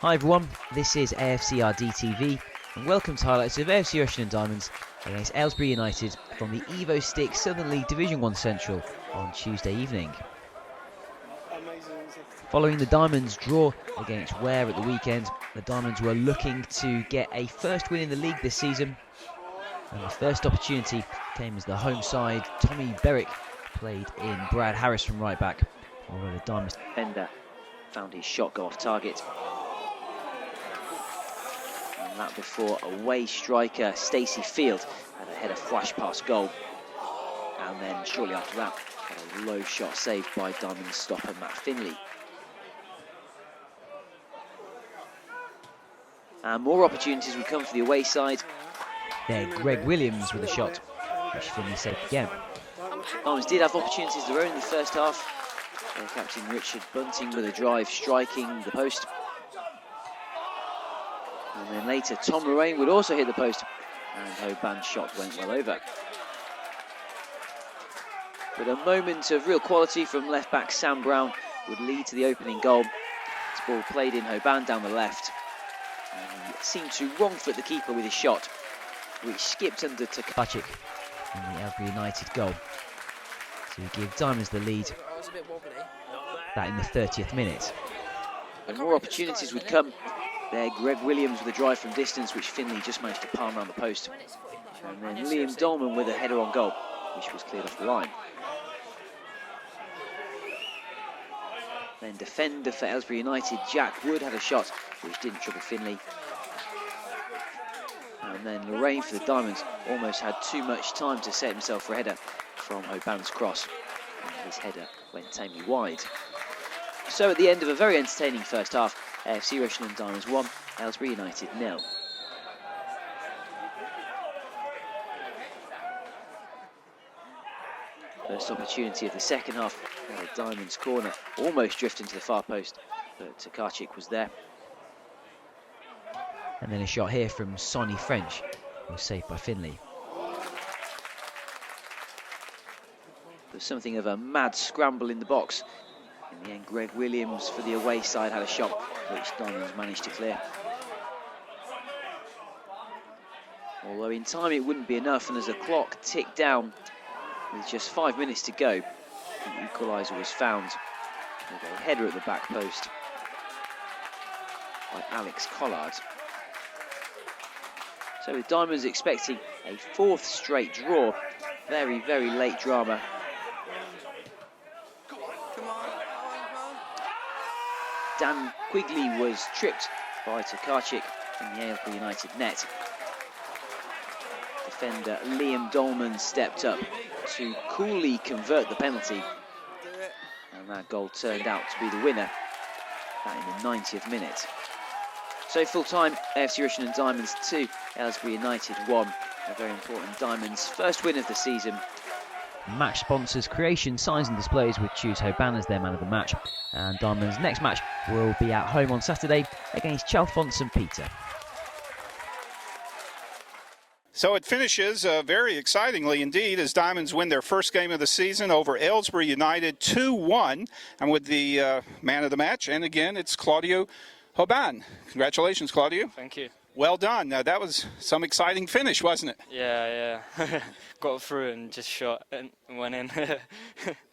Hi everyone, this is AFCRDTV and welcome to highlights of AFC Rushden Diamonds against Aylesbury United from the Evo Stick Southern League Division 1 Central on Tuesday evening. Following the Diamonds' draw against Ware at the weekend, the Diamonds were looking to get a first win in the league this season, and the first opportunity came as the home side, Tommy Berwick, played in Brad Harris from right back, although the Diamonds defender found his shot go off target. And that before away striker Stacey Field had a header flash past goal. And then shortly after that, a low shot saved by Diamond stopper Matt Finley. And more opportunities would come for the away side. There, Greg Williams with a shot, which Finley saved again. Diamonds did have opportunities of their own in the first half. Their captain Richard Bunting with a drive striking the post. And then later, Tom Lorraine would also hit the post, and Hoban's shot went well over. But a moment of real quality from left-back Sam Brown would lead to the opening goal. This ball played in Hoban down the left, and he seemed to wrong-foot the keeper with his shot, which skipped under to Karchik in the Aylesbury United goal to give Diamonds the lead. That in the 30th minute. And more opportunities would come. There, Greg Williams with a drive from distance, which Finley just managed to palm around the post. And then Liam Dolman with a header on goal, which was cleared off the line. Then defender for Aylesbury United, Jack Wood, had a shot, which didn't trouble Finley. And then Lorraine for the Diamonds almost had too much time to set himself for a header from Hoban's cross. And his header went tamely wide. So at the end of a very entertaining first half, AFC Rushden Diamonds 1, Aylesbury United 0. First opportunity of the second half, the Diamonds corner, almost drifting to the far post, but Karchik was there. And then a shot here from Sonny French, was saved by Finley. There's something of a mad scramble in the box. In the end, Greg Williams for the away side had a shot, which Diamonds managed to clear. Although in time it wouldn't be enough, and as the clock ticked down, with just 5 minutes to go, the equaliser was found with a header at the back post by Alex Collard. So with Diamonds expecting a fourth straight draw, very, very late drama. Dan Quigley was tripped by Karchik in the Aylesbury United net. Defender Liam Dolman stepped up to coolly convert the penalty, and that goal turned out to be the winner, that in the 90th minute. So full time, AFC Rushden Diamonds 2, Aylesbury United 1, a very important Diamonds first win of the season. Match sponsors Creation Signs and Displays would choose Hoban as their man of the match, and Diamonds' next match will be at home on Saturday against Chalfont St Peter. So it finishes very excitingly indeed as Diamonds win their first game of the season over Aylesbury United 2-1, and with the man of the match, and again it's Claudio Hoban. Congratulations, Claudio. Thank you. Well done. That was some exciting finish, wasn't it? Yeah. Got through and just shot and went in.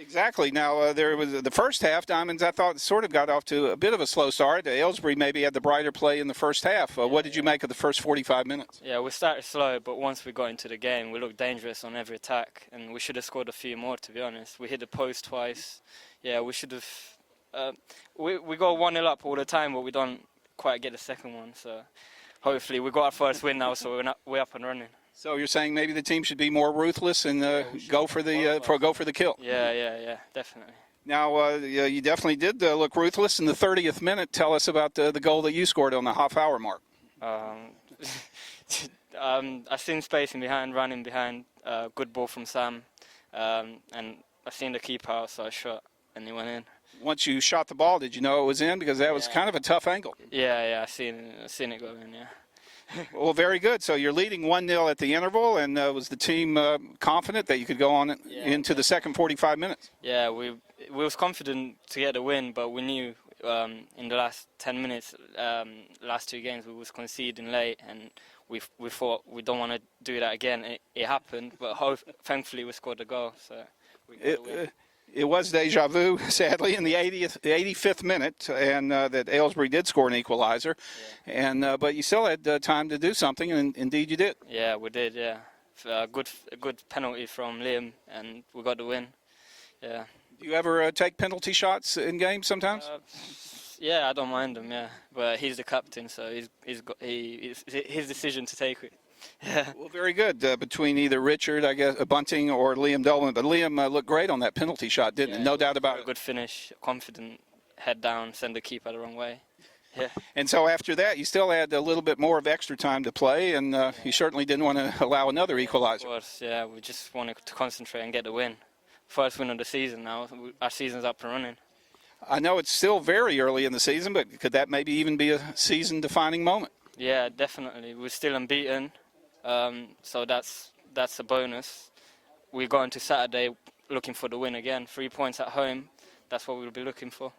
Exactly. Now, there was the first half, Diamonds, I thought, sort of got off to a bit of a slow start. Aylesbury maybe had the brighter play in the first half. What did you make of the first 45 minutes? Yeah, we started slow, but once we got into the game, we looked dangerous on every attack, and we should have scored a few more, to be honest. We hit the post twice. Yeah, we should have... we go 1-0 up all the time, but we don't quite get the second one, so... Hopefully, we got our first win now, so we're up and running. So you're saying maybe the team should be more ruthless and go for the kill? Yeah, definitely. Now, you definitely did look ruthless in the 30th minute. Tell us about the goal that you scored on the half-hour mark. I seen spacing behind, running behind, good ball from Sam, and I seen the keeper out, so I shot, and he went in. Once you shot the ball, did you know it was in? Because that was kind of a tough angle. Yeah, I seen it go in, yeah. Well, very good. So you're leading 1-0 at the interval, and was the team confident that you could go on into the second 45 minutes? Yeah, we was confident to get the win, but we knew in the last 10 minutes, last 2 games, we was conceding late, and we thought we don't want to do that again. It happened, but thankfully we scored a goal. So we got the win. It was deja vu, sadly, in the 85th minute, and that Aylesbury did score an equalizer. Yeah. And but you still had time to do something, and indeed you did. Yeah, we did. Yeah, a good penalty from Liam, and we got the win. Yeah. Do you ever take penalty shots in games sometimes? Yeah, I don't mind them. Yeah, but he's the captain, so it's his decision to take it. Yeah. Well, very good. Between either Richard, I guess, Bunting, or Liam Dolman. But Liam looked great on that penalty shot, didn't he? No doubt about it. Good finish, confident, head down, send the keeper the wrong way. Yeah. And so after that, you still had a little bit more of extra time to play, and you certainly didn't want to allow another equalizer. Of course, yeah. We just wanted to concentrate and get the win. First win of the season now. Our season's up and running. I know it's still very early in the season, but could that maybe even be a season-defining moment? Yeah, definitely. We're still unbeaten. So that's a bonus. We're going to Saturday looking for the win again. 3 points at home. That's what we'll be looking for.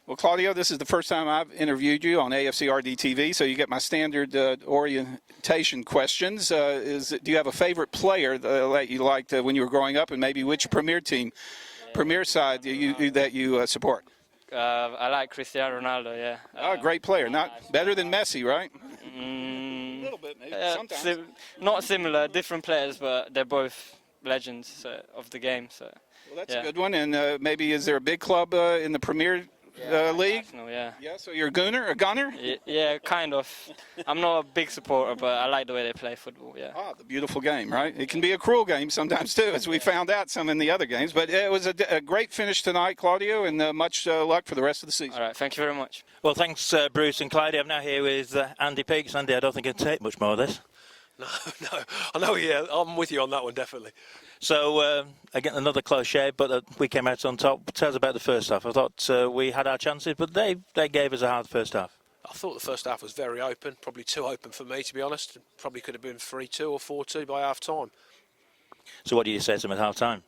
Well, Claudio, this is the first time I've interviewed you on AFCRDTV, so you get my standard orientation questions. Do you have a favorite player that you liked when you were growing up, and maybe which Premier side that you support? I like Cristiano Ronaldo. Yeah. Great player. Not better than Messi, right? A little bit, maybe. Sometimes. Not similar, different players, but they're both legends of the game. So. Well, that's a good one. And maybe is there a big club in the Premier League? Arsenal, yeah. Yeah. So you're a gunner? Yeah, kind of. I'm not a big supporter, but I like the way they play football. Yeah. The beautiful game, right? It can be a cruel game sometimes too, as we found out some in the other games. But it was a great finish tonight, Claudio, and much luck for the rest of the season. All right. Thank you very much. Well, thanks, Bruce and Claudio. I'm now here with Andy Peaks. Andy, I don't think I can take much more of this. No, I know. Yeah, I'm with you on that one, definitely. So, again, another close shave, but we came out on top. Tell us about the first half. I thought we had our chances, but they gave us a hard first half. I thought the first half was very open, probably too open for me, to be honest. Probably could have been 3-2 or 4-2 by half time. So what do you say to them at half time?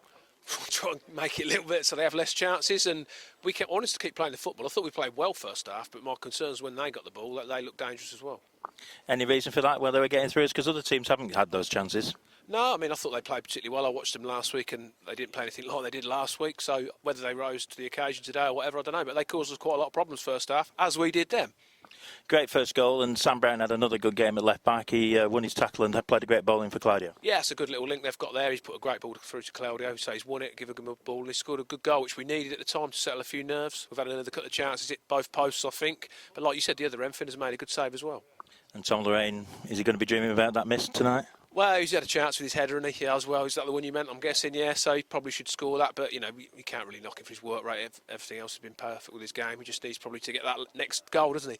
Try and make it a little bit so they have less chances, and we kept honest to keep playing the football. I thought we played well first half, but my concerns when they got the ball that they looked dangerous as well. Any reason for that, where they were getting through us? Because other teams haven't had those chances. No, I mean, I thought they played particularly well. I watched them last week and they didn't play anything like they did last week, so whether they rose to the occasion today or whatever, I don't know, but they caused us quite a lot of problems first half, as we did them. Great first goal, and Sam Brown had another good game at left back. He won his tackle and played a great bowling for Claudio. Yeah, it's a good little link they've got there. He's put a great ball through to Claudio, so he's won it, given him a ball, and he scored a good goal, which we needed at the time to settle a few nerves. We've had another couple of chances, hit both posts, I think, but like you said, the other end, Finn has made a good save as well. And Tom Lorraine, is he going to be dreaming about that miss tonight? Well, he's had a chance with his header, and he as well. Is that the one you meant? I'm guessing, yeah. So he probably should score that, but you know, you can't really knock him for his work rate. Everything else has been perfect with his game. He just needs probably to get that next goal, doesn't he?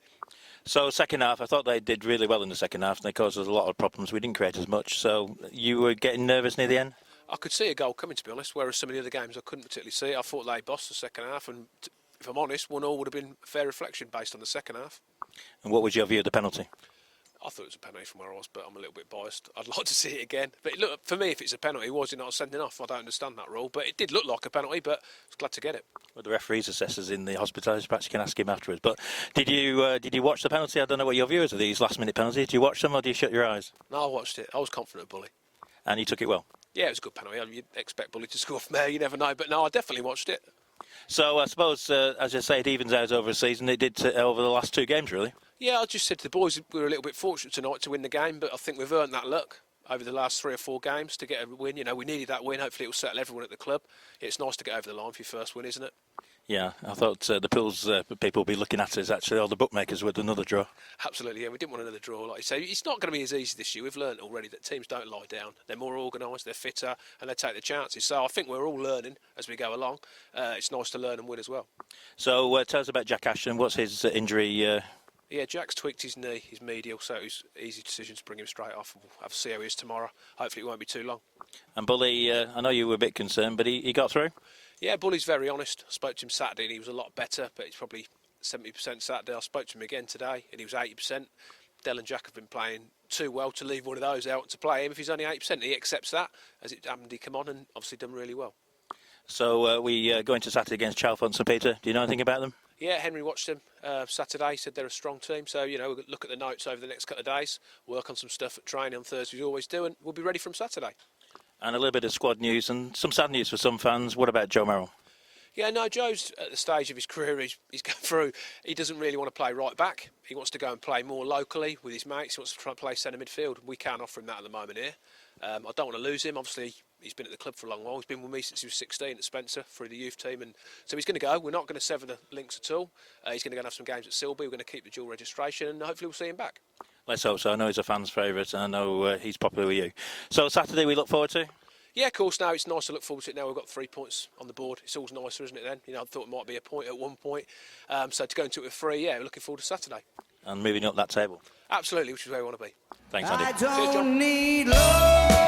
So second half, I thought they did really well in the second half, and they caused us a lot of problems. We didn't create as much. So you were getting nervous near the end? I could see a goal coming, to be honest. Whereas some of the other games, I couldn't particularly see it. I thought they bossed the second half, and if I'm honest, 1-1 would have been a fair reflection based on the second half. And what was your view of the penalty? I thought it was a penalty from where I was, but I'm a little bit biased. I'd like to see it again. But look, for me, if it's a penalty, was it not sending off? I don't understand that rule. But it did look like a penalty, but I was glad to get it. Well, the referee's assessors in the hospitality, perhaps you can ask him afterwards. But did you watch the penalty? I don't know what your view is of these last-minute penalties. Do you watch them or do you shut your eyes? No, I watched it. I was confident of Bully. And he took it well? Yeah, it was a good penalty. You'd expect Bully to score from there. You never know. But no, I definitely watched it. So I suppose, as I say, it evens out over a season. It did over the last two games, really. Yeah, I just said to the boys we were a little bit fortunate tonight to win the game, but I think we've earned that luck over the last 3 or 4 games to get a win. You know, we needed that win. Hopefully it will settle everyone at the club. It's nice to get over the line for your first win, isn't it? Yeah, I thought the Pools people will be looking at us, actually, all the bookmakers, with another draw. Absolutely, yeah. We didn't want another draw. Like you say, it's not going to be as easy this year. We've learned already that teams don't lie down. They're more organised, they're fitter, and they take the chances. So I think we're all learning as we go along. It's nice to learn and win as well. So tell us about Jack Ashton. What's his injury? Yeah, Jack's tweaked his knee, his medial, so it was an easy decision to bring him straight off. We'll have to see how he is tomorrow. Hopefully it won't be too long. And Bully, I know you were a bit concerned, but he got through? Yeah, Bully's very honest. I spoke to him Saturday and he was a lot better, but he's probably 70% Saturday. I spoke to him again today and he was 80%. Del and Jack have been playing too well to leave one of those out to play him. If he's only 8%, he accepts that, as it happened, he come on and obviously done really well. So we going to Saturday against Chalfont St Peter. Do you know anything about them? Yeah, Henry watched them Saturday, said they're a strong team. So, you know, we'll look at the notes over the next couple of days, work on some stuff at training on Thursday, we always do, and we'll be ready from Saturday. And a little bit of squad news and some sad news for some fans. What about Joe Merrill? Yeah, no, Joe's at the stage of his career he's going through. He doesn't really want to play right back. He wants to go and play more locally with his mates. He wants to try and play centre midfield. We can't offer him that at the moment here. I don't want to lose him. Obviously, he's been at the club for a long while. He's been with me since he was 16 at Spencer through the youth team. And so he's going to go. We're not going to sever the links at all. He's going to go and have some games at Silby. We're going to keep the dual registration and hopefully we'll see him back. Let's hope so. I know he's a fan's favourite and I know he's popular with you. So Saturday we look forward to? Yeah, of course, now it's nice to look forward to it. Now we've got 3 points on the board. It's always nicer, isn't it, then? You know, I thought it might be a point at one point. So to go into it with 3, yeah, we're looking forward to Saturday. And moving up that table? Absolutely, which is where we want to be. Thanks, Andy. I don't need love.